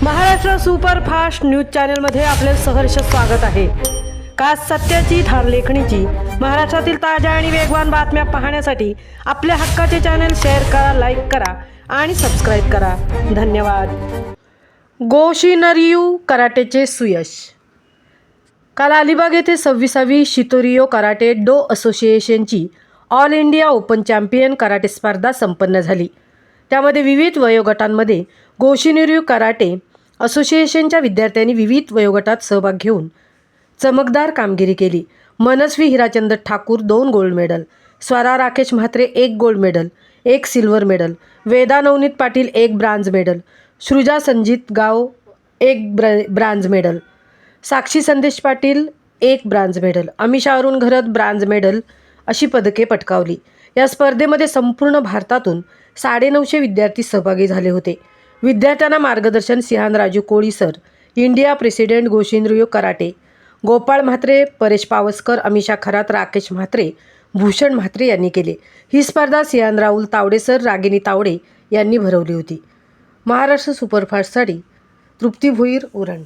Maharashtra superfast news चॅनलमध्ये आपले सहर्ष स्वागत आहे। खास सत्याची थार लेखणीची महाराष्ट्रातील ताज्या आणि वेगवान बातम्या पाहण्यासाठी आपल्या हक्काचे चॅनल शेअर करा, लाईक करा आणि सबस्क्राईब करा। धन्यवाद। गोशिनरियू कराटेचे सुयश। काल अलिबाग येथे 26वी शितोरियो कराटे डो असोसिएशनची all India open champion karate स्पर्धा संपन्न झाली। त्यामध्ये विविध वयोगटांमध्ये गोशिनरियू कराटे असोसिएशनच्या विद्यार्थ्यांनी विविध वयोगटात सहभाग घेऊन चमकदार कामगिरी केली। Manasvi Hirachand Thakur 2 gold medal, Swara Rakesh Mhatre 1 gold medal, 1 silver medal, Veda Navneet Patil 1 bronze medal, Srija Sanjit Gav 1 bronze medal, Sakshi Sandesh Patil 1 bronze medal, Amisha Arun Gharat bronze medal अशी पदके पटकावली। या स्पर्धेमध्ये संपूर्ण भारतातून 950 विद्यार्थी सहभागी झाले होते। विद्यार्थ्यांना मार्गदर्शन shihan Raju Koli sir, India president Goshinryu karate, Gopal Mhatre, Paresh Pawaskar, Amisha Kharat, Rakesh Mhatre, Bhushan Mhatre यांनी केले। ही स्पर्धा सिहान राहुल तावडे सर, रागिनी तावडे यांनी भरवली होती। महाराष्ट्र सुपरफास्टसाठी तृप्ती भोईर, उरण।